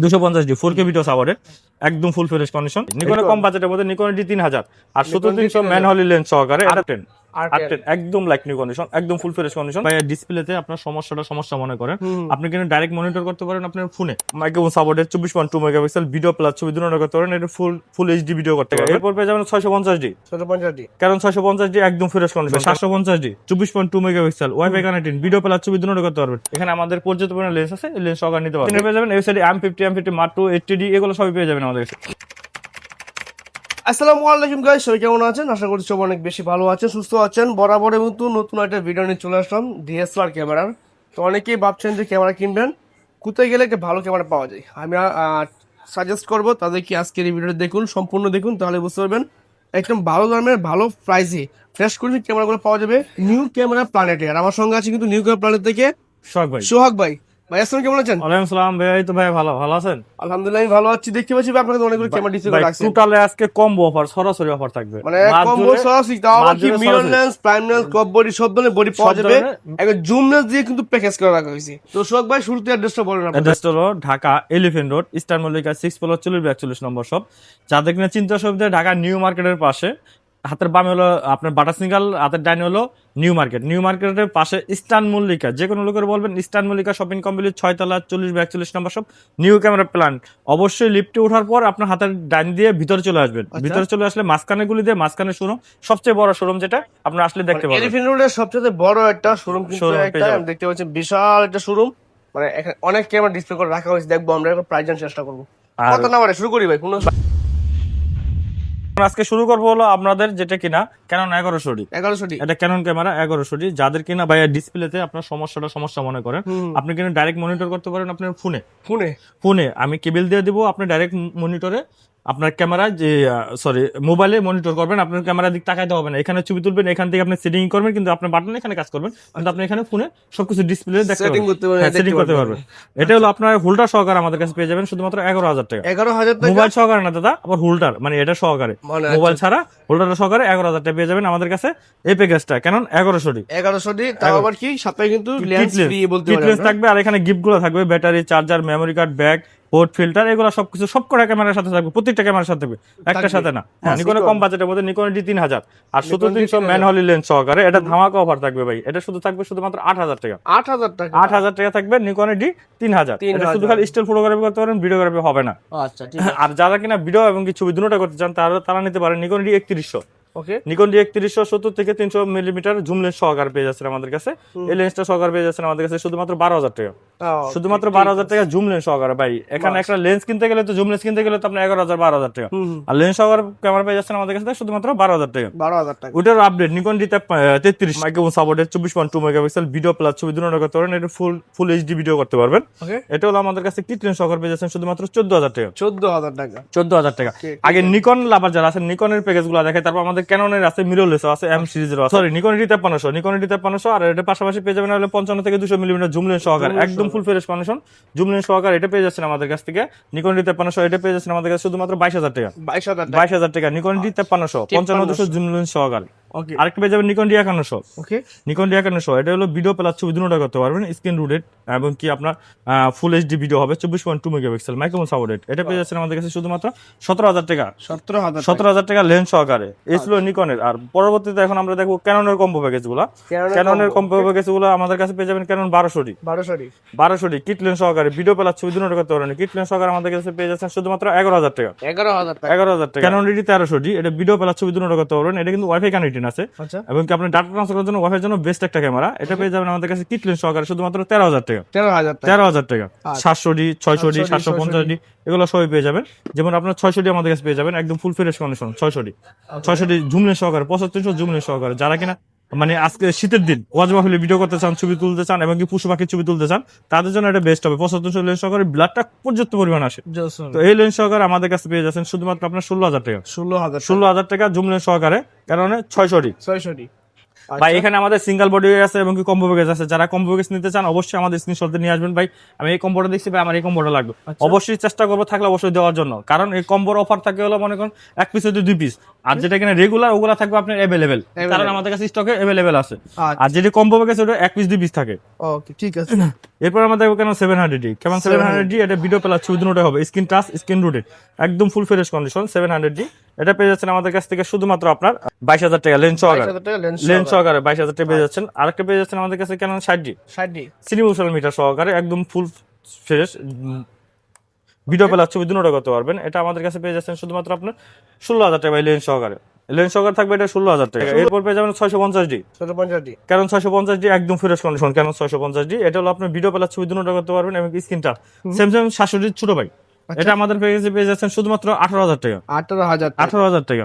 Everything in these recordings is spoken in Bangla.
250D 4K ভিডিও সাপোর্টেড, একদম ফুল ফ্রেশ কন্ডিশন। নিকনের কম বাজেটের মধ্যে নিকন D3000 আর 17300 ম্যানুয়ালি লেন্স সহকারে R10 একদম লাইক নিউ কন্ডিশন, একদম ফুল ফ্রেশ কন্ডিশন। ভাই ডিসপ্লেতে আপনার সমস্যা মনে করেন, আপনি কিন্তু ডাইরেক্ট মনিটর করতে পারেন আপনার ফোনে। Microphone supported 24.2 megapixel video plus ছবি দুটো করতে পারেন, এটা ফুল এইচডি ভিডিও করতে পারেন। এরপর পেয়ে যাবেন 650D কারণ 650D একদম fresh condition. 750D 24.2 megapixel wifi connected video plus ছবি দুটো করতে পারবেন। এখানে আমাদের পর্যাপ্ত পরিমাণে লেন্স আছে, এই লেন্স সহকারে নিতে পারবেন। পেয়ে যাবেন এই সাইডে M50 Mark II 80D, এগুলো সবই পেয়ে যাবেন আমাদের কাছে। আসসালামু আলাইকুম গাইস, সবাই কেমন আছেন? আশা করছি সবাই অনেক বেশি ভালো আছেন, সুস্থ আছেন। বরাবরের মতো নতুন একটা ভিডিও নিয়ে চলে আসলাম ডিএসএলআর ক্যামেরার। তো অনেকেই ভাবছেন যে ক্যামেরা কিনবেন, কোথায় গেলে একটা ভালো ক্যামেরা পাওয়া যায়। আমি সাজেস্ট করব তাদেরকে আজকের এই ভিডিওটা দেখুন, সম্পূর্ণ দেখুন, তাহলে বুঝতে পারবেন একদম ভালো দামের ভালো প্রাইসে ফ্রেশ করে ক্যামেরাগুলো পাওয়া যাবে নিউ ক্যামেরা প্ল্যানেটে। আর আমার সঙ্গে আছে কিন্তু নিউ ক্যামেরা প্ল্যানেট থেকে সোহাগ ভাই। ভাই আসসালামু কেমন আছেন? ওয়ালাইকুম আসসালাম ভাই, এই তো ভাই ভালো আছেন? আলহামদুলিল্লাহ আমি ভালো আছি। দেখতে পাচ্ছি আপনাকে অনেকগুলো ক্যামেরা ডিসপ্লে করে রাখছেন। টোটালে আজকে কম্বো অফার, সরাসরি অফার থাকবে, মানে কম্বো সরাসরি, তাও আবার কি mirror lens, prime lens, crop body সব ধরনের বডি পাওয়া যাবে। একটা জুম লেন্স দিয়ে কিন্তু প্যাকেজ করে রাখা হয়েছে। তো সোহাগ ভাই শুরুতে অ্যাড্রেসটা বলেন। অ্যাড্রেসটা হলো Dhaka elephant road, eastern Mallika 6 floor 40 নম্বর শপ। যাদের কিনা চিন্তা সুবিধা ঢাকা নিউ মার্কেটের পাশে, হাতের বামে হলো আপনার বাটা সিঙ্গাল, হাতের ডাইনে হলো নিউ মার্কেটের পাশে ইস্টার্ন মল্লিকা। যে কোনো লোকের বলবেন ইস্টার্ন মল্লিকা শপিং কমপ্লেক্স 6 তলা 40 নম্বর শপ, নিউ ক্যামেরা প্ল্যান। অবশ্যই লিফটে ওঠার পর আপনার হাতের ডাইন দিয়ে ভিতরে চলে আসবেন। ভিতরে চলে আসলে মাঝখানে গুলি দিয়ে মাঝখানে শোরুম, সবচেয়ে বড় শোরুম, যেটা আপনারা আসলে দেখতে পাবেন। এলিফ্যান্ট রোডের সবচেয়ে বড় একটা শোরুম কিন্তু একটা দেখতে পাচ্ছেন, বিশাল একটা শোরুম। মানে এখানে অনেক ক্যামেরা ডিসপ্লে করে রাখা হয়েছে। দেখবো আমরা একটা প্রাইস জানার চেষ্টা করবো। কত নাম্বারে শুরু করি ভাই? কোন আজকে শুরু করবো হলো আপনাদের যেটা কিনা ক্যানন 1100D। এটা ক্যানন ক্যামেরা 1100D। যাদের কিনা ভাইয়া ডিসপ্লেতে আপনার সমস্যা মনে করেন, আপনি কিনা ডাইরেক্ট মনিটর করতে পারেন আপনার ফোনে। আমি কেবল দিয়ে দিব, আপনি ডাইরেক্ট মনিটরে আপনার ক্যামেরা যে মোবাইলে মনিটর করবেন, আপনার ক্যামেরার দিক তাকাইতে হবে না। এখানে ছবি তুলবেন, এখান থেকে আপনি সেটিং করবেন, কিন্তু আপনার বাটন এখানে কাজ করবেন, কিন্তু আপনি এখানে ফোনে সবকিছু ডিসপ্লে সেটিং করতে পারবেন। এটা হলো আপনার হোল্ডার সহকারে আমাদের কাছে পেয়ে যাবেন শুধুমাত্র 11,000 টাকা। মোবাইল সহকারে না দাদা, আবার হোল্ডার মানে এটা সহকারে, মোবাইল ছাড়া হোল্ডার সহকারে 11,000 টাকা পেয়ে যাবেন আমাদের কাছে। এই প্যাকেজটা কেনন 1100D, তাও আবার কি সাথে কিন্তু লেন্স ফ্রি বলতে পারেন থাকবে। আর এখানে গিফট গুলো থাকবে, battery, charger, memory card, bag, port, filter, এগুলো সবকিছু সবকটা ক্যামেরার সাথে থাকবে। প্রত্যেকটা ক্যামেরার সাথে থাকবে, একটার সাথে না। নিকনের কম বাজেটের মধ্যে নিকন D3000 আর 17300 ম্যানুয়ালি লেন্স সহকারে, এটা ধামাকা অফার থাকবে ভাই। এটা শুধু থাকবে শুধুমাত্র 8,000 টাকা। 8,000 টাকা থাকবে নিকনের D3000। এটা শুধু খালি স্টিল ফটোগ্রাফি করতে পারেন, ভিডিওগ্রাফি হবে না। আচ্ছা ঠিক আছে। আর যারা কিনা ভিডিও এবং কি ছবি দুটোটা করতে চান, তারা নিতে পারেন নিকন D3100। নিকন D3100 70 থেকে 300 মিলিমিটার জুম লেন্স সহকারে পেয়ে যাচ্ছেন আমাদের কাছে। এই লেন্সটা সহকারে পেয়ে যাচ্ছেন আমাদের কাছে শুধুমাত্র 12,000 টাকা। শুধুমাত্র 12,000 টাকা জুম লেন্স সহকারে ভাই। এখানে একটা লেন্স কিনতে গেলে তো, জুম লেন্স কিনতে গেলে তো আপনার 11,000-12,000 টাকা। আর লেন্স সহকারে ক্যামেরা পেয়ে যাচ্ছেন আমাদের কাছে শুধুমাত্র 12,000 টাকা। ওটার update Nikon D33 microphone supported 24.2 megapixel video plus ছবি দুটো করতে পারেন, এটা ফুল এইচডি ভিডিও করতে পারবেন। এটা হলো আমাদের কাছে কিট লেন্স সহকারে পেয়ে যাচ্ছেন শুধুমাত্র 14,000 টাকা। 14,000 টাকা। আগে নিকন লাভার যারা আছেন, নিকনের প্যাকেজ গুলো দেখে। তারপর আমাদের ক্যাননের আছে, মিররলেস আছে, এম সিরিজের আছে, নিকন D5300 আর এর পাশাপাশি পেয়ে যাবেন হলো 55 থেকে 200 মিলিমিটার জুম লেন্স সহকারে, একদম full fresh condition zoom lens সহকারে। এটা পেয়ে যাচ্ছেন আমাদের কাছ থেকে নিকন D5300। এটা পেয়ে যাচ্ছেন আমাদের কাছে শুধুমাত্র 22,000 টাকা। 22,000 টাকা নিকন D5300 55-200 জুম লেন্স সহকারে। আরেকটা পেয়ে যাবেন নিকন D5100। নিকন D5100 এটা হলো ভিডিও প্লাস ছবি দুটোটা করতে পারবেন, স্ক্রিন রুটেড এবং কি আপনার ফুল এইচডি ভিডিও হবে, 24.2 মেগাপিক্সেল মাইক্রোফোন সাপোর্টেড। এটা পেয়ে যাচ্ছেন আমাদের কাছে শুধুমাত্র 17,000 টাকা। 17,000 টাকা লেন্স সহকারে। এই ছিল নিকনের। আর পরবর্তীতে এখন আমরা দেখবো ক্যাননের কম্বো প্যাকেজ গুলা। ক্যাননের কম্বো প্যাকেজ গুলো আমাদের কাছে পেয়ে যাবেন ক্যানন 1200D কিট লেন্স সহকারে ভিডিও প্লাস ছবি দুটোটা করতে পারবেন। কিট লেন্স সহকারে আমাদের কাছে পেয়ে যাচ্ছেন শুধুমাত্র 11,000 টাকা। 11,000 টাকা। ক্যানন D1300D এটা ভিডিও প্লাস ছবি দুটোটা করতে পারবেন। এটা কিন্তু ওয়াইফাই কানেক্টেড আছে এবং কি আপনার ডাটা ট্রান্সফার করার জন্য ওয়াইফাই জন্য বেস্ট একটা ক্যামেরা। এটা পেয়ে যাবেন আমাদের কাছে কিট লেন্স সহকারে শুধুমাত্র 13,000 টাকা। 13,000 টাকা। 700D 600D 750D এগুলো সবই পেয়ে যাবেন। যেমন আপনার 600D আমাদের কাছে পেয়ে যাবেন একদম full fresh condition. 600D zoom lens সহকারে, 7500 জুম লেন্স সহকারে। যারা কিনা মানে আজকে শীতের দিন ওয়াজ মাহফিলে ভিডিও করতে চান, ছবি তুলতে চান এবং কি পশু পাখির ছবি তুলতে চান, তাদের জন্য এটা বেস্ট হবে। 7500 লেন্স সহকারে ব্লাডটা পর্যাপ্ত পরিমাণ আসে। তো এই লেন্স সহকারে আমাদের কাছে পেয়ে যাচ্ছেন শুধুমাত্র আপনার 16,000 টাকা। 16,000 টাকা জুম লেন্স সহকারে, কারণ 600D ভাই এখানে আমাদের সিঙ্গেল বডি আছে এবং কি কম্বো প্যাকেজ আছে, যারা কম্বো প্যাকেজ নিতে চান অবশ্যই আমাদের স্ক্রিনশট নিয়ে আসবেন। ভাই আমি এই কম্বোটা দেখছি, ভাই আমার এই কম্বোটা লাগবে, অবশ্যই চেষ্টা করবো থাকলে অবশ্যই দেওয়ার জন্য, কারণ এই কম্বোর অফার থাকে হলো মনে করেন 1 পিস হতে 2 পিস, আর যেটা কিনা রেগুলার ওগুলা থাকবে আপনার অ্যাভেলেবেল, কারণ আমাদের কাছে স্টকে অ্যাভেলেবেল আছে। আর যেটা কম্বো প্যাকেজ ওটা 1 পিস 2 পিস থাকে। ওকে ঠিক আছে। এরপর আমাদের কেন 700D, কেমন 700D, এটা ভিডিও প্লাস ছবি দুটোই হবে, স্ক্রিন টাচ স্ক্রিন রুটেড, একদম ফুল ফ্রেশ কন্ডিশন 700D। এটা পেয়ে যাচ্ছেন আমাদের কাছ থেকে শুধুমাত্র আপনার 22,000 টাকা লেন্স সহকারে, 22,000 টাকা লেন্স সহকারে 22,000 টাকা পেয়ে যাচ্ছেন। আরেকটা পেয়ে যাচ্ছেন আমাদের কাছে কেন 60D, 60D সিনিমোশন মিটার সহকারে, একদম ফুল ফ্রেশ ভিডিও প্লাস ছবি দুটোই করতে পারবেন। এটা আমাদের কাছে পেয়ে যাচ্ছেন শুধুমাত্র আপনার 16,000 টাকা লেন্স সহকারে, লেন্স সহকারে থাকবে এটা 16,000 টাকা। এরপর পেয়ে যাবেন 650D, 650D কারণ 650D একদম ফ্রেশ কন্ডিশন, কারণ 650D এটা হলো আপনার ভিডিও প্লাস ছবি দুটোই করতে পারবেন এবং স্ক্রিন টাচ স্যামসাং 700D ছোট ভাই। এটা আমাদের প্যাকেজে পেয়ে যাচ্ছেন শুধুমাত্র 18,000 টাকা, 18,000 টাকা।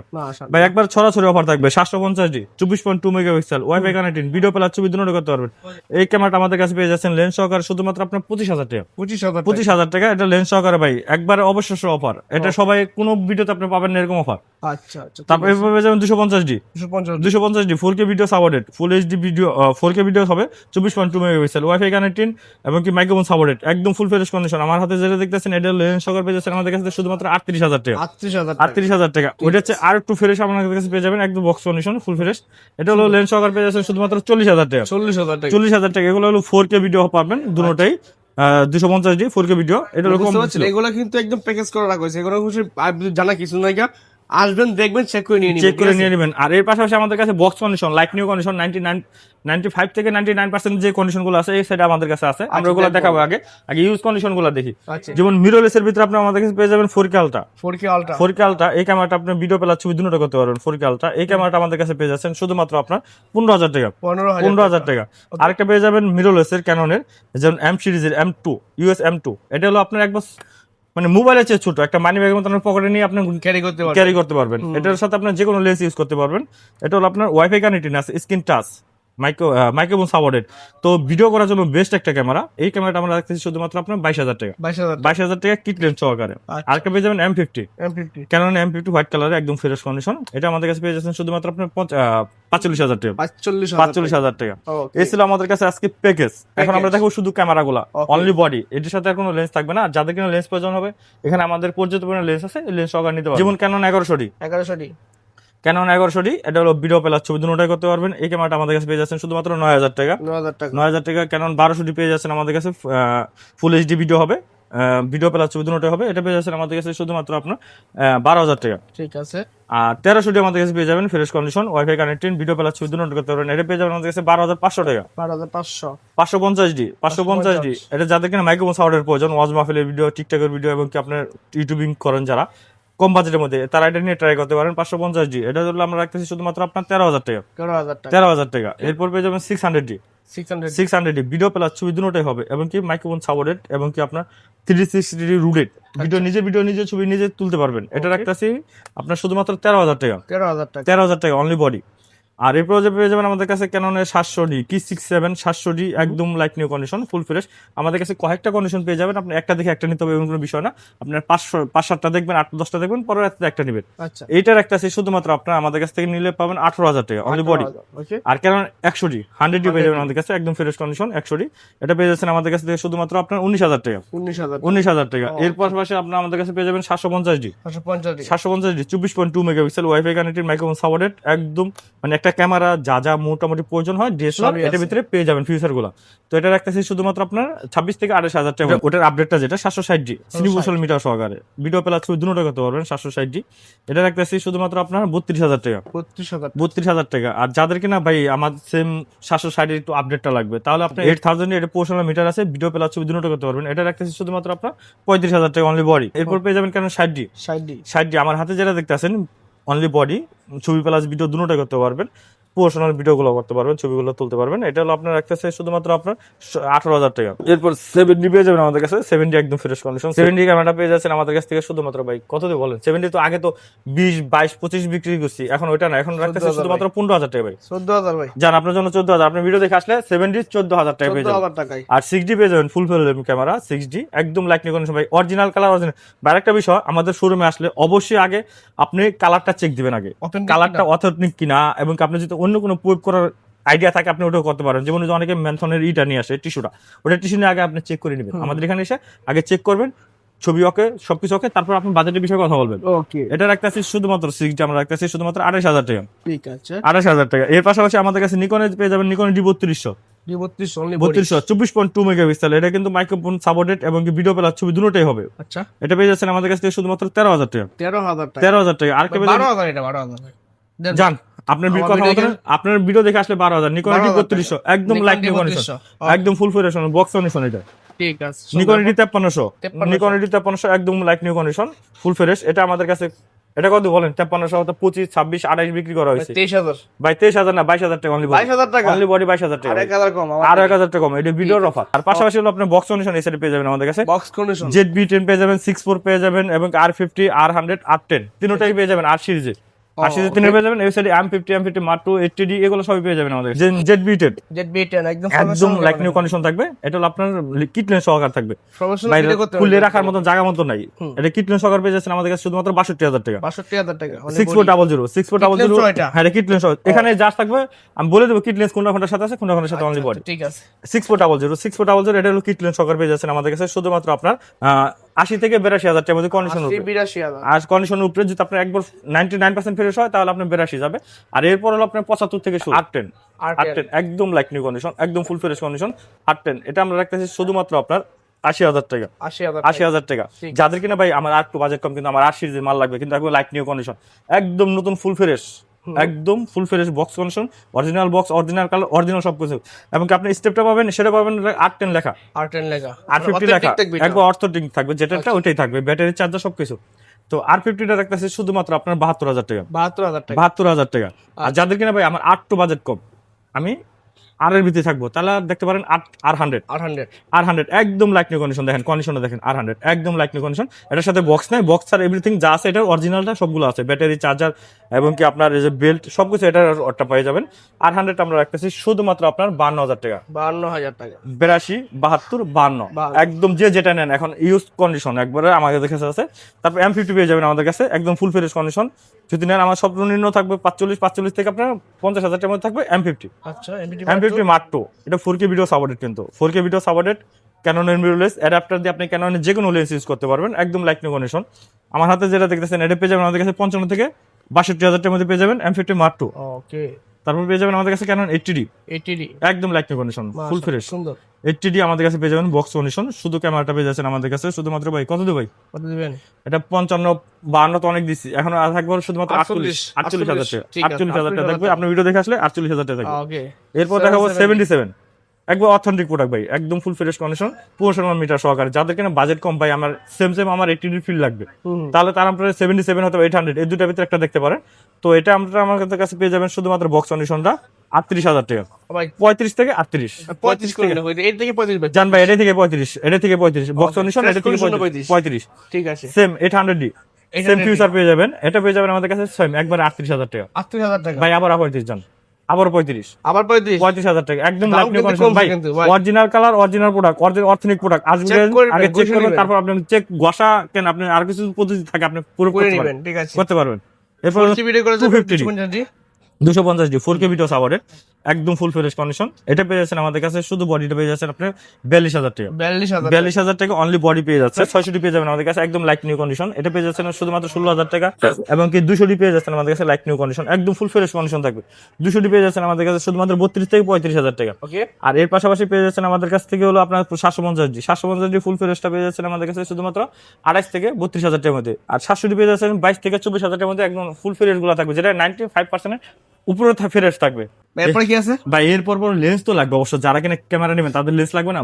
ভাই একবার ছড়াছড়ি অফার থাকবে 750D 24.2 megapixel wifi connected video plus ছবি দুটোই করতে পারবেন। এই ক্যামেরাটা আমাদের কাছে পেয়ে যাচ্ছেন লেন্স সহকারে শুধুমাত্র আপনার 25,000 টাকা, 25,000 টাকা। এটা লেন্স সহকারে ভাই একবার অবশ্যই অফার, এটা সবাই কোনো ভিডিওতে আপনি পাবেন না এরকম অফার। আচ্ছা আচ্ছা। তারপর এরপর পেয়ে যাবেন 250D, 250D 4K video supported, full HD video 4K video হবে 24.2 মেগাপিক্সেল ওয়াইফাই কানেক্টেড এবং কি মাইক্রোফোন সাপোর্টেড, একদম ফুল ফ্রেশ কন্ডিশন। আমার হাতে যেটা দেখতেছেন এটা লেন্স সহকারে পেয়ে যাচ্ছেন আমাদের কাছে শুধুমাত্র 38,000 টাকা, 38,000 টাকা। ওইটা হচ্ছে আর একটু ফ্রেশ আপনাদের কাছে পেয়ে যাবেন, একদম বক্স কন্ডিশন ফুল ফ্রেশ। এটা হলো লেন্স সহকারে পেয়ে যাচ্ছেন শুধুমাত্র 40,000 টাকা, 40,000 টাকা। এগুলো হলো 4K ভিডিও পাবেন দুটোটাই, 250D 4K ভিডিও। এটা হলো কম ছিল, এগুলো কিন্তু একদম প্যাকেজ করে রাখা হয়েছে, এগুলো জানা কিছু নাই, আসবেন দেখবেন চেক করে নিয়ে নেবেন। আর এর পাশাপাশি আমাদের কাছে box condition, light new condition 95 থেকে 99% যে কন্ডিশন গুলো আছে এই সাইডে আমাদের কাছে আছে, আমরা ওগুলো দেখাবো। আগে ইউজ কন্ডিশন গুলো দেখি। যেমন মিররলেস এর ভিতরে আপনি আমাদের কাছে পেয়ে যাবেন 4K আলট্রা, 4K আলট্রা। এই ক্যামেরাটা আপনি ভিডিও প্লাস ছবি দুটোই করতে পারবেন 4K আলট্রা। এই ক্যামেরাটা আমাদের কাছে পেয়ে যাচ্ছেন শুধুমাত্র আপনার 15,000 টাকা, 15,000 টাকা। আরেকটা পেয়ে যাবেন মিররলেস এর ক্যাননের, যেমন M সিরিজের M2 US M2। এটা হলো আপনার একবার মানে মোবাইলের চেয়ে ছোট, একটা মানি ব্যাগের মতো পকেটে নিয়ে আপনি ক্যারি করতে পারবেন। এটার সাথে আপনার যে কোনো লেন্স ইউজ করতে পারবেন। এটা হলো আপনার ওয়াইফাই কানেক্টেড আছে, স্ক্রিন টাচ, মাইক্রোফোন সাপোর্টেড। তো ভিডিও করার জন্য বেস্ট একটা ক্যামেরা। এই ক্যামেরাটা আমরা রাখতেছি শুধুমাত্র আপনার 22,000 টাকা, 22,000 টাকা কিট লেন্স সহকারে। আরেকটা পেয়ে যাবেন M50, ক্যানন M50 হোয়াইট কালারে, একদম ফ্রেশ কন্ডিশন। এটা আমাদের কাছে পেয়ে যাচ্ছেন শুধুমাত্র আপনার 45,000 টাকা, 45,000 টাকা। এই ছিল আমাদের কাছে আজকে প্যাকেজ। এখন আমরা দেখবো শুধু ক্যামেরাগুলো, অনলি বডি, এটির সাথে আর কোনো লেন্স থাকবে না। যাদের কিনা লেন্স প্রয়োজন হবে এখানে আমাদের পর্যাপ্ত পরিমাণে লেন্স আছে, লেন্স সহকারে নিতে পারবেন। যেমন ক্যানন 1100D, ক্যানন 1100D এটা হলো ভিডিও প্লাস ছবি দুটোই করতে পারবেন। এই ক্যামেরাটা আমাদের কাছে পেয়ে যাচ্ছেন শুধুমাত্র 9,000 টাকা, 9,000 টাকা। ক্যানন 1200D পেয়ে যাচ্ছেন আমাদের কাছে, ফুল এইচডি ভিডিও হবে, ভিডিও প্লাস ছবি দুটোই হবে। এটা পেয়ে যাচ্ছেন আমাদের কাছে শুধুমাত্র আপনার 12,000 টাকা, ঠিক আছে। আর 1300D আমাদের কাছে পেয়ে যাবেন fresh condition wifi connected video plus ছবি দুটোই করতে পারবেন। এটা পেয়ে যাবেন আমাদের কাছে 12,500 টাকা, 550D, 550D। এটা যাদের কিনা মাইক্রোফোন সাউন্ডের প্রয়োজন, ওয়াজ মাহফিলের ভিডিও, টিকটকের ভিডিও এবং কি আপনার ইউটিউবিং করেন যারা কম বাজেটের মধ্যে, তারা এটা নিয়ে ট্রাই করতে পারেন। 550D এটা হলো আমরা রাখতেছি শুধুমাত্র আপনার 13,000 টাকা, 13,000 টাকা। এরপর পেয়ে যাবেন 600D ভিডিও প্লাস ছবি দুটোই হবে এবং কি মাইক্রোফোন সাপোর্টেড এবং কি আপনার 360 রুটেড ভিডিও, নিজে ছবি নিজে তুলতে পারবেন। এটা রাখতেছি আপনার শুধুমাত্র 13,000 টাকা, 13,000 টাকা অনলি বডি। আর এরপর যে পেয়ে যাবেন আমাদের কাছে ক্যাননের 700D K67 700D, একদম light new condition full fresh. আমাদের কাছে কয়েকটা কন্ডিশন পেয়ে যাবেন, আপনি একটা দেখে একটা নিতে হবে এমন কোনো বিষয় না। আপনার 5-7টা দেখবেন, 8-10টা দেখবেন, পরের রাতে একটা নেবেন। এইটার একটা আছে শুধুমাত্র আপনার আমাদের কাছ থেকে নিলে পাবেন 18,000 টাকা অনলি বডি। আর ক্যানন 100D 100D পেয়ে যাবেন আমাদের কাছে, একদম ফ্রেশ কন্ডিশন 100D। এটা পেয়ে যাচ্ছেন আমাদের কাছ থেকে শুধুমাত্র আপনার 19,000 টাকা, 19,000 টাকা। এর পাশাপাশি আপনার আমাদের কাছে পেয়ে যাবেন 750D 24.2 megapixel wifi connected microphone supported, একদম মানে একটা ক্যামেরা যা মোটামুটি প্রয়োজন হয় ডিএসএলআর এটার ভিতরে পেয়ে যাবেন ফিউচার গুলো। তো এটা রাখতেছি শুধুমাত্র আপনার 26 থেকে 28,000 টাকা। ওটার আপডেটটা যেটা 760D সিনিমোশন মিটার সহকারে ভিডিও প্লাস ছবি দুটোই করতে পারবেন 760D। এটা রাখতেছি শুধুমাত্র আপনার 32,000 টাকা, 32,000 টাকা। আর যাদের কিনা ভাই আমার সেম 760 একটু আপডেটটা লাগবে, তাহলে আপনি 8,000 এর প্রফেশনাল মিটার আছে, ভিডিও প্লাস ছবি দুটোই করতে পারবেন। এটা রাখতেছি শুধুমাত্র আপনার 35,000 টাকা অনলি বডি। এরপর পেয়ে যাবেন কেন 60D আমার হাতে যেটা দেখতেছেন অনলি বডি, ছবি প্লাস ভিডিও দুটোই করতে পারবেন, প্রফেশনাল ভিডিওগুলো করতে পারবেন, ছবিগুলো তুলতে পারবেন। এটা হলো আপনার রাখতেছে শুধুমাত্র আপনার 18,000 টাকা। এরপর 70 পেয়ে যাবেন আমাদের কাছে, 70 একদম ফ্রেশ কন্ডিশন 70 ক্যামেরাটা পেয়ে যাচ্ছেন আমাদের কাছ থেকে শুধুমাত্র ভাই কত দিয়ে বলেন। 70 তো আগে তো 20, 22, 25 বিক্রি করছি, এখন ওইটা না, এখন রাখতেছে শুধুমাত্র 15,000 টাকা ভাই, 14,000 ভাই জান আপনার জন্য 14,000। আপনি ভিডিও দেখে আসলে 70 14,000 টাকা পেয়ে যাবেন। আর 6D পেয়ে যাবেন ফুল ফ্রেম ক্যামেরা 6D, একদম লাইট নিউ কন্ডিশন ভাই, অরিজিনাল কালার অরিজিনাল। আর একটা বিষয়, আমাদের শোরুমে আসলে অবশ্যই আগে আপনি কালারটা চেক দিবেন, আগে কালারটা অথেন্টিক কিনা, এবং আপনি যদি অন্য কোনো প্রয়োগ করার আইডিয়া থাকে আপনি ওটাও করতে পারেন। যেমন অনেকে ম্যানথনের ইটা নিয়ে আসে টিস্যুটা, ওটা টিস্যু নিয়ে আগে আপনি চেক করে নেবেন। আমাদের এখানে এসে আগে চেক করবেন, ছবি ওকে, সবকিছু ওকে, তারপর আপনি বাজেটের বিষয়ে কথা বলবেন। ওকে, এটা রাখতেছি শুধুমাত্র 6D আমরা রাখতেছি শুধুমাত্র 28,000 টাকা। ঠিক আছে, 28,000 টাকা। এর পাশাপাশি আমাদের কাছে নিকনের পেয়ে যাবেন নিকন D3200 3200 24.2 মেগাপিক্সেল। এটা কিন্তু মাইক্রোফোন সাপোর্টেড এবং ভিডিও প্লাস ছবি দুটোটাই হবে। আচ্ছা, এটা পেয়ে যাচ্ছেন আমাদের কাছ থেকে শুধুমাত্র 13,000 টাকা। 13,000 টাকা, 13,000 টাকা। আর কে 12,000, এটা 12,000 জান আপনার আমার কথা ভিডিও মতো আপনার ভিডিও দেখে আসলে 12,000। নিকন 3200 একদম লাইট নিউ কন্ডিশন, একদম ফুল ফ্রেশ বক্স কন্ডিশন। এটা ঠিক আছে, নিকন D5300 নিকন D5300 একদম light new condition full fresh. এটা আমাদের কাছে এটা কত বলেন? 5300 হয়তো 25 26 28 বিক্রি করা হয়েছে। 23,000 ভাই 23,000 না 22,000 টাকা অনলি। 22,000 টাকা অনলি বডি 22,000 টাকা, 1,000 কম, আর 1,000 টাকা কম। এটা ভিডিওর অফার। আর পাশাপাশি হলো আপনার বক্স কন্ডিশন এসে পেয়ে যাবেন আমাদের কাছে। বক্স কন্ডিশন ZB10 পেয়ে যাবেন, 64 পেয়ে যাবেন এবং R50 R100 R10 তিনটাই পেয়ে যাবেন। আর সিরিজে তিনটা পেয়ে যাবেন। এই সাইডে M50 Mark II 80D এগুলো সবই পেয়ে যাবেন আমাদের। ZB10 একদম লাইক নিউ কন্ডিশন থাকবে। এটা হলো আপনার কিটলেন সহকার থাকবে, খুলে রাখার মতন জায়গা মতো নাই। এটা কিটলেন সহকার পেয়ে যাচ্ছেন আমাদের কাছে শুধুমাত্র 62,000 টাকা। 62,000 টাকা 6400 হ্যাঁ কিটলেন সহ। এখানে যা থাকবে আমি বলে দেবো কিটলেন্স কোনটা কোনটার সাথে আছে, কোনটা কোনটার সাথে অনলি বডি। ঠিক আছে, 6400 এটা হলো কিটলেন সহকার পেয়ে যাচ্ছেন আমাদের কাছে শুধুমাত্র আপনার 80 থেকে 82,000 টাকার মধ্যে কন্ডিশন হবে। 82,000 আর কন্ডিশনের উপরে যদি আপনার একবার 99% ফ্রেশ হয় তাহলে আপনার 82 যাবে। আর এরপর হলো আপনার 75 থেকে শুরু R10 একদম লাইক নিউ কন্ডিশন, একদম ফুল ফ্রেশ কন্ডিশন R10। এটা আমরা রাখতেছি শুধুমাত্র আপনার 80,000 টাকা। 80,000 টাকা। যাদের কিনা ভাই আমার আর একটু বাজেট কম কিন্তু আমার আর সিরিজের মাল লাগবে কিন্তু একবার লাইক নিউ কন্ডিশন, একদম নতুন ফুল ফ্রেশ, একদম full fresh box condition, original box, original colour, original সবকিছু। এবং আপনি স্টেপটা পাবেন সেটা পাবেন R10 লেখা, R50 লেখা, একবার অর্থোটিক থাকবে, যেটা ওইটাই থাকবে, ব্যাটারি চার্জার সবকিছু। তো R50টা রাখতেছে শুধুমাত্র আপনার 72,000 টাকা। 72,000 টাকা। আর যাদের কিনা ভাই আমার আর একটু বাজেট কম, আমি আর এর ভিতরে থাকবো, তাহলে দেখতে পারেন R100 একদম লাইক নিউ কন্ডিশন। দেখেন কন্ডিশনটা দেখেন, R100 একদম লাইক নিউ কন্ডিশন। এটার সাথে বক্স নাই, বক্স আর এভরিথিং যা আছে এটা অরিজিনালটা সবগুলো আছে, ব্যাটারি চার্জার এবং কি আপনার এই যে বেল্ট সবকিছু এটা ওটা পেয়ে যাবেন। R100 আমরা রাখতেছি শুধুমাত্র আপনার 52,000 টাকা। 52,000 টাকা, 82 72 52 একদম যে যেটা নেন এখন ইউজ কন্ডিশন একবারে আমাদের কাছে আছে। তারপর M50 পেয়ে যাবেন আমাদের কাছে একদম ফুল ফ্রেশ কন্ডিশন। যদি নেন আমার সর্বনিম্ন থাকবে 45 থেকে আপনার 50,000 টাকার মধ্যে থাকবে M50। আচ্ছা, M50 Mark II এটা 4K ভিডিও সাপোর্টেড, কিন্তু 4K ভিডিও সাপোর্টেড, ক্যাননের মিররলেস অ্যাডাপ্টার দিয়ে আপনি ক্যাননের যে কোনো লেন্স ইউজ করতে পারবেন, একদম লাইক নিউ কন্ডিশন। আমার হাতে যেটা দেখতেছেন এটা পেয়ে যাবেন আমাদের কাছে 55 থেকে 62,000 টাকার মধ্যে পেয়ে যাবেন M50 Mark II। ওকে, তারপর পেয়ে যাবেন আমাদের কাছে ক্যানন 80D একদম like new condition full fresh সুন্দর। 80D আমাদের কাছে পেয়ে যাবেন বক্স কন্ডিশন। শুধু ক্যামেরাটা পেয়ে যাচ্ছেন আমাদের কাছে শুধুমাত্র ভাই কত দেব ভাই? কত দিবেন? এটা 55 52 তো অনেক দিছি, এখন আর থাকবে শুধুমাত্র 48,000 টাকা। 48,000 টাকা থাকবে। আপনি ভিডিও দেখে আসলে 48,000 টাকা থাকবে। ওকে, এরপর দেখাবো 77 একবার অথেন্টিক প্রোডাক্ট ভাই, একদম ফুল ফ্রেশ কন্ডিশন 65 মিটার সহকারে। যাদের কিনা বাজেট কম ভাই আমার সেম আমার 80D ফিল লাগবে, তাহলে তার আপনার 77 অথবা 800 এই দুটার ভিতরে একটা দেখতে পারেন। তো এটা আমরা আমাদের কাছে পেয়ে যাবেন শুধুমাত্র বক্স কন্ডিশনটা 38,000 টাকা। 35 থেকে 38 এর থেকে 35 জান ভাই, এটা থেকে 35 বক্স কন্ডিশন, এটা থেকে 35 ঠিক আছে। সেম 800D সেম ফিউচার পেয়ে যাবেন। এটা পেয়ে যাবেন আমাদের কাছে সেম একবার 38,000 টাকা। 38,000 টাকা ভাই আবার 35 জান, আবার 35,000 টাকা একদম লাইক নিউ কন্ডিশন ভাই, original colour, original product, authentic product. আসবে আগে চেক করবেন, তারপর আপনি চেক ঘষা কেন আপনি আর কিছু পদ্ধতি থাকে আপনি পুরো করতে পারবেন, ঠিক আছে, করতে পারবেন। এরপর 250D 4K ভিডিও সাপোর্টেড একদম ফুল ফ্রেশ কন্ডিশন। এটা পেয়ে যাচ্ছেন আমাদের কাছে শুধু বডিটা পেয়ে যাচ্ছেন আপনি 42,000 টাকা। 42,000 টাকা অনলি বডি পেয়ে যাচ্ছে। 600D পেয়ে যাবেন আমাদের কাছে একদম লাইক নিউ কন্ডিশন। এটা পেয়ে যাচ্ছেন শুধুমাত্র 16,000 টাকা। এবং কি 200D পেয়ে যাচ্ছেন আমাদের কাছে লাইক নিউ কন্ডিশন, একদম ফুল ফ্রেশ কন্ডিশন থাকবে। 200D পেয়ে যাচ্ছেন আমাদের কাছে শুধুমাত্র 32 থেকে 35,000 টাকা। ওকে, আর এর পাশাপাশি পেয়ে যাচ্ছেন আমাদের কাছ থেকে হলো আপনার 750D ফুল ফ্রেশটা পেয়ে যাচ্ছেন আমাদের কাছে শুধুমাত্র 28 থেকে 32,000 টাকার মধ্যে। আর 700D পেয়ে যাচ্ছেন 22 থেকে 24,000 টাকার মধ্যে একদম ফুল ফ্রেশ গুলো থাকবে, যেটা 95% উপরে ফ্রেশ থাকবে। এরপর কি আছে ভাই? এরপর লেন্স তো লাগবে অবশ্য, যারা কিনা ক্যামেরা নেবেন তাদের লেন্স লাগবে না?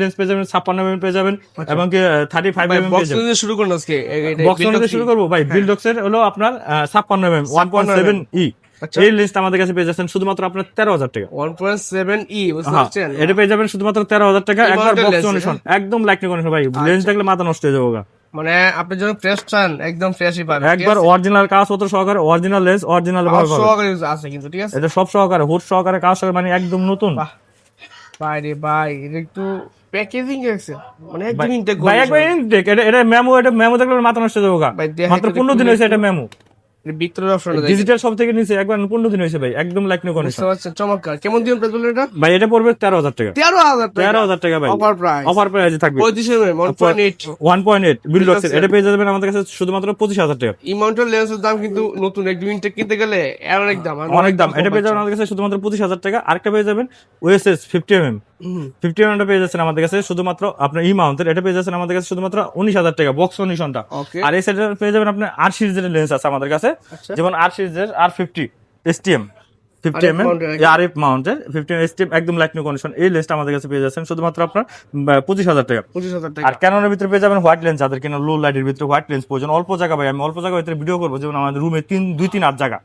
লেন্স পেয়ে যাবেন 56mm পেয়ে যাবেন এবং কি 35mm পেয়ে যাবেন। শুরু করুন আজকে বক্স দিয়ে শুরু করব ভাই। বিল্ডক্সের হলো আপনার 56mm 1.7E এই লেন্সটা আমাদের কাছে পেয়ে যাচ্ছেন শুধুমাত্র আপনার 13,000 টাকা। 1.7E বুঝতে পারছেন? এটা পেয়ে যাবেন শুধুমাত্র 13,000 টাকা একবার বক্স কন্ডিশন, একদম লাইক নিউ কন্ডিশন ভাই। লেন্স দেখলে মাথা নষ্ট হয়ে যাবে। মানে আপনি যখন ফ্রেশ চান একদম ফ্রেশই পাবেন, একবার অরিজিনাল কাগজপত্র সহকারে, অরিজিনাল লেন্স, অরিজিনাল ভাবে সহকারে আছে কিন্তু, ঠিক আছে, এটা সব সহকারে, হুড সহকারে, কাগজ সহকারে, মানে একদম নতুন। ভাই রে ভাই, এটা একটু প্যাকেজিং আছে মানে একদম ইনটেক ভাই, একবার ইনটেক। এটা মেমো দেখলে মাথা নষ্ট হয়ে যাবে। মাত্র 15 দিন হয়েছে এটা মেমো। ভিতরের অপশনটা দেখেন, ডিজিটাল সব থেকে নিচে একবার 15 দিন হয়েছে ভাই, একদম লাইক নো বুঝতে কন্ডিশন পারছেন, চমৎকার। কেমন দিন প্রাইস বললেন এটা? ভাই। এটা পড়বে 13,000 টাকা, 13,000 টাকা 13,000 টাকা ভাই, অফার প্রাইস, অফার প্রাইস থাকবে। 35 mm 1.8 1.8 বিল্ডক্স আছে। এটা পেয়ে যাবেন আমাদের কাছে শুধুমাত্র 25,000 টাকা। ইমাউন্টের লেন্সের দাম কিন্তু নতুন এক দুই ইনটেক কিনতে গেলে এর অনেক দাম, আর অনেক দাম। এটা পেয়ে যাবেন আমাদের কাছে শুধুমাত্র 25,000 টাকা। আরেকটা পেয়ে যাবেন ওএসএস 50mm, 50mm পেয়ে যাচ্ছেন আমাদের কাছে শুধুমাত্র আপনার ই মাউন্টের, এটা পেয়ে যাচ্ছেন আমাদের কাছে শুধুমাত্র 19,000 টাকা বক্স কন্ডিশনটা। ওকে, আর এই সাইডে পেয়ে যাবেন আপনার আর সিরিজের লেন্স আছে আমাদের কাছে, আচ্ছা। যেমন আর সিরিজের R50 STM 50mm mounted RF মাউন্টের 50mm STM একদম লাইট নিউ কন্ডিশন। এই লেন্সটা আমাদের কাছে পেয়ে যাচ্ছেন শুধুমাত্র আপনার 25,000 টাকা। 25,000 টাকা। আর ক্যাননের ভিতরে পেয়ে যাবেন হোয়াইট লেন্স, যাদের কিনা লো লাইটের ভিতরে হোয়াইট লেন্স প্রয়োজন, অল্প জায়গা ভাই, আমি অল্প জায়গা ভিতরে ভিডিও করবো, যেমন আমাদের রুমে 2-3 জায়গা,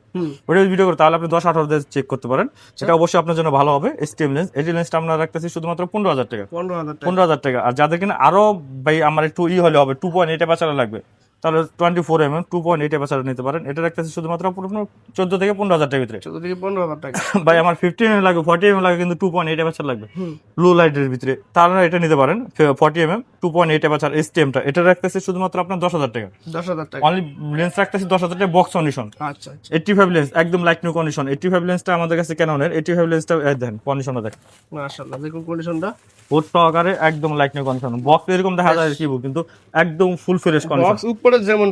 ওটা ভিডিও করতে তাহলে আপনি 10-18 দিয়ে চেক করতে পারেন, সেটা অবশ্যই আপনার জন্য ভালো হবে। STM লেন্স, এই লেন্সটা আমরা রাখতেছি শুধুমাত্র 15,000 টাকা, 15,000 টাকা। 15,000 টাকা। আর যাদের কিনা আরো ভাই আমার একটু হলে হবে 2.8 অ্যাপারচার লাগবে, তাহলে 24mm 2.8 অ্যাপারচার নিতে পারেন। এটা রাখতেছি শুধুমাত্র 14 থেকে 15,000 টাকার ভিতরে। 14 থেকে 15,000 টাকা। ভাই আমার 50mm লাগবে, 40mm লাগবে, কিন্তু 2.8 অ্যাপারচার লাগবে লো লাইটের ভিতরে, তাহলে এটা নিতে পারেন 40mm 2.8 অ্যাপারচার STMটা। এটা রাখতেছি শুধুমাত্র আপনার 10,000 টাকা। 10,000 টাকা। অনলি লেন্স রাখতেছি 10,000 টাকা বক্স কন্ডিশন। আচ্ছা আচ্ছা, 85 লেন্স একদম লাইট নিউ কন্ডিশন। 85 লেন্সটা আমাদের কাছে ক্যাননের 85 লেন্সটা দেখেন কন্ডিশনটা দেখেন, মাশাআল্লাহ দেখুন কন্ডিশনটা। বোর্ড সহকারে একদম লাইট নিউ কন্ডিশন। বক্স এরকম দেখা যায় কি, কিন্তু একদম ফুল ফ্রেশ কন্ডিশন, বক্স উপরে যেমন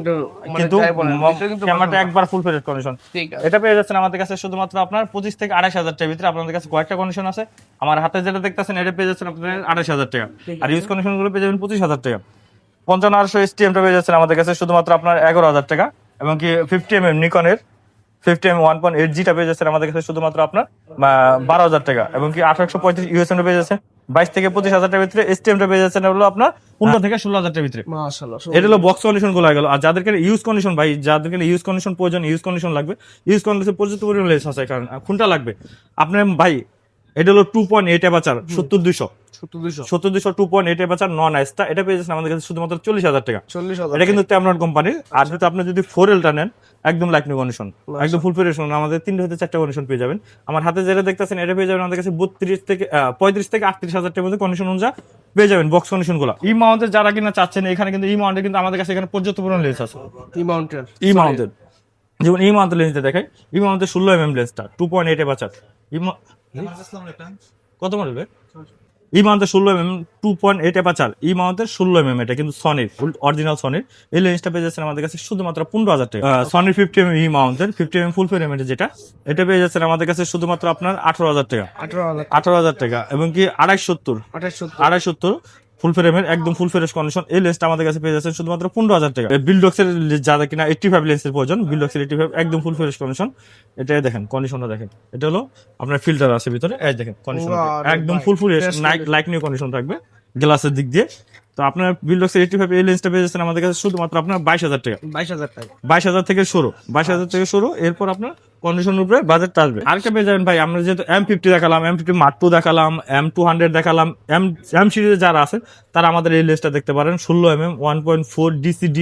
কিন্তু ক্যামেরাটা একবার ফুল ফ্রেশ কন্ডিশন। ঠিক আছে। এটা পেয়ে যাচ্ছেন আমাদের কাছে শুধুমাত্র আপনার 25 থেকে 28,000 টাকার ভিতরে। আপনাদের কাছে কয়েকটা কন্ডিশন আছে, আমার হাতে যেটা দেখতেছেন এটা পেয়ে যাচ্ছেন আপনাদের 28,000 টাকা, আর ইউজ কন্ডিশন গুলো পেয়ে যাবেন 25,000 টাকা। 5500 STMটা পেয়ে যাচ্ছেন আমাদের কাছে শুধুমাত্র আপনার 11,000 টাকা, এবং কি 50mm নিকনের 50mm 1.8Gটা পেয়ে যাচ্ছেন আমাদের কাছে শুধুমাত্র আপনার 12,000 টাকা, এবং কি 1835 USM পেয়ে যাচ্ছে 22 থেকে 25,000 টাকার ভিতরে। STMটা পেয়ে যাচ্ছেন হলো আপনার 15 থেকে 16,000 টাকার ভিতরে। মাশাআল্লাহ, এটা হলো বক্স কন্ডিশন গুলো গেল। আর যাদেরকে ইউজ কন্ডিশন ভাই, যাদেরকে ইউজ কন্ডিশন প্রয়োজন, ইউজ কন্ডিশন লাগবে, ইউজ কন্ডিশন পর্যাপ্ত পরিমাণ লেন্স আছে, কারণ খুনটা লাগবে আপনার ভাই। এটা হলো 2.8 অ্যাপারচার 70-200 70-200 2.8 অ্যাপারচার নন আইসটা। এটা পেয়ে যাচ্ছেন আমাদের কাছে শুধুমাত্র 40,000 টাকা। 40,000 এটা কিন্তু টেমনন কোম্পানির। আর যদি আপনি যদি 4Lটা নেন একদম লাইট নিউ কন্ডিশন, একদম ফুল ফ্রেশ, আমাদের 3 থেকে 4টা কন্ডিশন পেয়ে যাবেন। আমার হাতে যেটা দেখতেছেন এটা পেয়ে যাবেন আমাদের কাছে 35 থেকে 38,000 টাকার মধ্যে কন্ডিশন অনুযায়ী পেয়ে যাবেন বক্স কন্ডিশন গুলো। ই মাউন্টের যারা কিনা চাচ্ছেন, এখানে কিন্তু ই মাউন্টের কিন্তু আমাদের কাছে এখানে পর্যাপ্ত পরিমাণ লেন্স আছে। ইমাউন্টের ই মাউন্টের যেমন ই মাউন্টের লেন্সটা দেখাই, ই মাউন্টের 16mm লেন্সটা 2.8 অ্যাপারচার। কত মডেল? ই মাউন্টের 16mm 2.8 অ্যাপারচার, ই মাউন্টের 16mm, এটা কিন্তু সনির অরিজিনাল সনির। এই লেন্সটা পেয়ে যাচ্ছেন আমাদের কাছে শুধুমাত্র 15,000 টাকা। সনির 50mm ই মাউন্টের 50mm ফুল ফ্রেম যেটা, এটা পেয়ে যাচ্ছেন আমাদের কাছে শুধুমাত্র আপনার 18,000 টাকা। 18,000 টাকা, এবং কি 2.5-70 ফুল ফ্রেমের একদম ফুল ফ্রেশ কন্ডিশন। এই লেন্সটা আমাদের কাছে পেয়ে যাচ্ছেন শুধুমাত্র 15,000 টাকা। বিল্ডক্সের যাদের কিনা 85 লেন্সের প্রয়োজন, বিল্ডক্সের 85 একদম ফুল ফ্রেশ কন্ডিশন। এটা দেখেন কন্ডিশনটা দেখেন, এটা হলো আপনার ফিল্টার আছে ভিতরে, এই দেখেন কন্ডিশন একদম full fresh like new condition থাকবে গ্লাসের দিক দিয়ে। তো আপনার বিল্ডক্সের 85 এই লেন্সটা পেয়ে যাচ্ছেন আমাদের কাছে শুধুমাত্র আপনার 22,000 টাকা। 22,000 থেকে শুরু, 22,000 থেকে শুরু। এরপর আপনার কন্ডিশনের উপরে বাজেটটা আসবে। আরেকটা পেয়ে যাবেন ভাই, আমরা যেহেতু M50 দেখালাম, M50 Mark II দেখালাম, M200 দেখালাম, M সিরিজে যারা আছে তারা আমাদের এই লেন্সটা দেখতে পারেন 16mm 1.4 DCD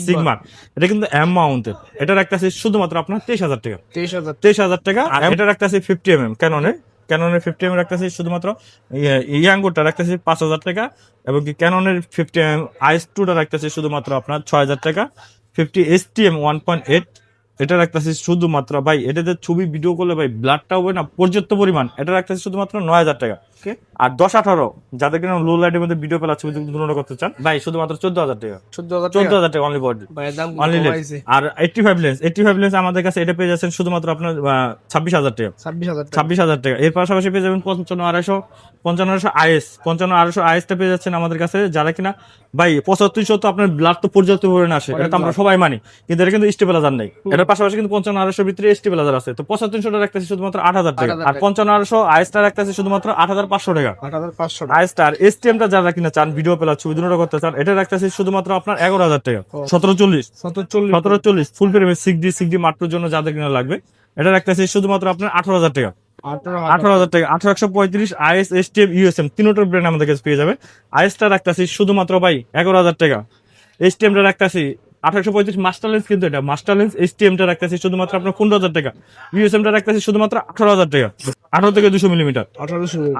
সিগমা। এটা কিন্তু M মাউন্টের। এটা রাখতেছে শুধুমাত্র আপনার 23,000 টাকা। 23,000 টাকা। আর এটা রাখতেছে 50mm ক্যাননের 50mm রাখতেছে শুধুমাত্র ইয়াঙ্গুরটা রাখতেছে 5,000 টাকা, এবং কি ক্যাননের 50mm IS2টা রাখতেছে শুধুমাত্র আপনার 6,000 টাকা। 50 STM 1.8 এটা রাখতেছে শুধুমাত্র ভাই, এটাতে ছবি ভিডিও করলে ভাই ব্লাডটা হবে না পর্যাপ্ত পরিমাণ, এটা রাখতেছে শুধুমাত্র 9,000 টাকা। আর 10-18 যাদের কিনা লো লাইটের মধ্যে ভিডিও পেলা ছবি তুলনা করতে চান ভাই, শুধুমাত্র 14,000 টাকা। 14,000 টাকা অনলি বডি, অনলি লেন্স। আর 85 লেন্স আমাদের কাছে এটা পেয়ে যাচ্ছেন শুধুমাত্র আপনার 26,000 টাকা। 26,000 টাকা। এর পাশাপাশি পেয়ে যাবেন 55,200 IS 55,200 ISটা পেয়ে যাচ্ছেন আমাদের কাছে। যারা কিনা ভাই 7500 তো আপনার ব্লাড তো পর্যাপ্ত পরিমাণে আসে, এটা তো আমরা সবাই মানি, কিন্তু এটা কিন্তু স্টেবিলাইজার নেই। এটার পাশাপাশি কিন্তু 55,200 ভিতরে স্টেবিলাইজার আছে। তো 7500টা রাখতেছে শুধুমাত্র 8,000 টাকা, আর 55,200 ISটা রাখতেছে শুধুমাত্র 8,500 টাকা। ISটা আর STMটা যারা কিনা চান ভিডিও পেলা ছবি দুটো করতে চান, এটা রাখতেছে শুধুমাত্র আপনার 11,000 টাকা। 1740 ফুল ফ্রেমের 6D Mark II জন্য যাদের কিনা লাগবে, এটা রাখতেছে শুধুমাত্র আপনার 18,000 টাকা। 18,000 টাকা। 1835 IS STM USM তিনটার ব্র্যান্ড আমাদের কাছে পেয়ে যাবে। ISটা রাখতেছি শুধুমাত্র ভাই 11,000 টাকা। STMটা রাখতেছি 1835 মাস্টার লেন্স, কিন্তু এটা মাস্টার লেন্স। STMটা রাখতেছি শুধুমাত্র আপনার 15,000 টাকা। USMটা রাখতেছি শুধুমাত্র 18,000 টাকা। 18 থেকে 200 মিলিমিটার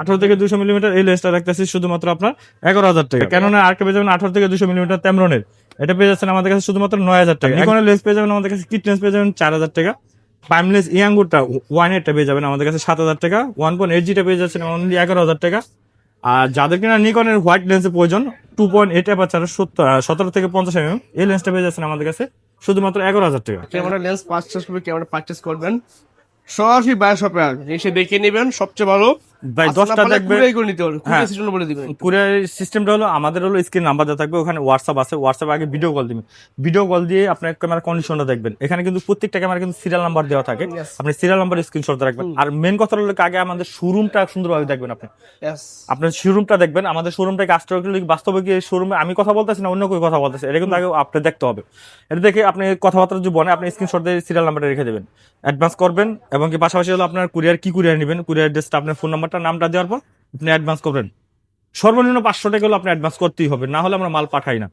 18 থেকে 200 মিলিমিটার এই লেন্সটা রাখতেছি শুধুমাত্র আপনার 11,000 টাকা। ক্যাননের আরেকটা পেয়ে যাবেন 18 থেকে 200 মিলিমিটার টেমরনের এটা পেয়ে যাচ্ছেন আমাদের কাছে শুধুমাত্র 9,000 টাকা। নিকনের লেন্স পেয়ে যাবেন আমাদের কাছে, কিট লেন্স পেয়ে যাবেন 4,000 টাকা। প্রাইমলেস ইয়াঙ্গুরটা 1.8টা পেয়ে যাবেন আমাদের কাছে 7,000 টাকা। 1.8Gটা পেয়ে যাচ্ছেন অনলি 11,000 টাকা। আর যাদের কিনা নিকনের হোয়াইট লেন্সের প্রয়োজন 2.8 অ্যাপারচার 17 থেকে 50 mm, এই লেন্সটা পেয়ে যাচ্ছেন আমাদের কাছে শুধুমাত্র 11,000 টাকা। ক্যামেরা লেন্স পারচেস করবে, ক্যামেরা পারচেস করবেন সরাসরি বাই শপে আসবেন, এসে দেখে নেবেন সবচেয়ে ভালো। ভাই 10টা দেখবে কুরিয়ার করে নিতে পারবেন, হ্যাঁ। কুরিয়ার সিস্টেম বলে দিবেন। কুরিয়ার সিস্টেমটা হলো আমাদের হলো স্ক্রিন নাম্বার দেওয়া থাকবে, ওখানে হোয়াটসঅ্যাপ আছে, হোয়াটসঅ্যাপে আগে ভিডিও কল দিবেন, ভিডিও কল দিয়ে আপনার ক্যামেরার কন্ডিশনটা দেখবেন। এখানে কিন্তু প্রত্যেকটা ক্যামেরা কিন্তু সিরিয়াল নাম্বার দেওয়া থাকে, Yes. আপনি সিরিয়াল নাম্বার স্ক্রিনশট রাখবেন। আর মেন কথা হলো আগে আমাদের শোরুমটা সুন্দরভাবে দেখবেন। আপনি Yes. আপনার শোরুমটা দেখবেন, আমাদের শোরুমটাকে আস্ট্রোলজি বাস্তবে কি শোরুমে আমি কথা বলতেছি না অন্য কেউ কথা বলতেছে, এটা কিন্তু আগে আপনি দেখতে হবে। এটা দেখে আপনি কথাবার্তা যদি বলে আপনি স্ক্রিনশট দিয়ে সিরিয়াল নাম্বারটা রেখে দেবেন, অ্যাডভান্স করবেন। এবং কি পাশাপাশি হলো আপনার কুরিয়ার কি কুরিয়ার নেবেন, কুরিয়ার অ্যাড্রেসটা আপনার ফোন নাম্বারটা নামটা দেওয়ার পর আপনি অ্যাডভান্স করবেন। সর্বনিম্ন 500 টাকা হলে আপনি অ্যাডভান্স করতেই হবে, না হলে আমরা মাল পাঠাই না।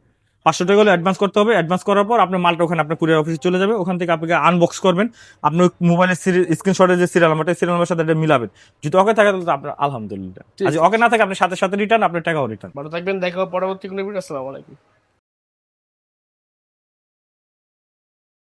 500 টাকা হলে অ্যাডভান্স করতে হবে। অ্যাডভান্স করার পর আপনার মালটা ওখানে আপনার কুরিয়ার অফিসে চলে যাবে, ওখান থেকে আপনাকে আনবক্স করবেন, আপনি মোবাইলের স্ক্রিনশটের যে সিরিয়াল নাম্বারটা সিরিয়াল নাম্বারের সাথে এটা মিলাবেন। যদি ওকে থাকে তাহলে তো আপনার আলহামদুলিল্লাহ, আর যদি ওকে না থাকে আপনার সাথে সাথে রিটার্ন, আপনার টাকাও রিটার্ন। ভালো থাকবেন, দেখা হবে পরবর্তী কোনো ভিডিও। আসসালামু আলাইকুম।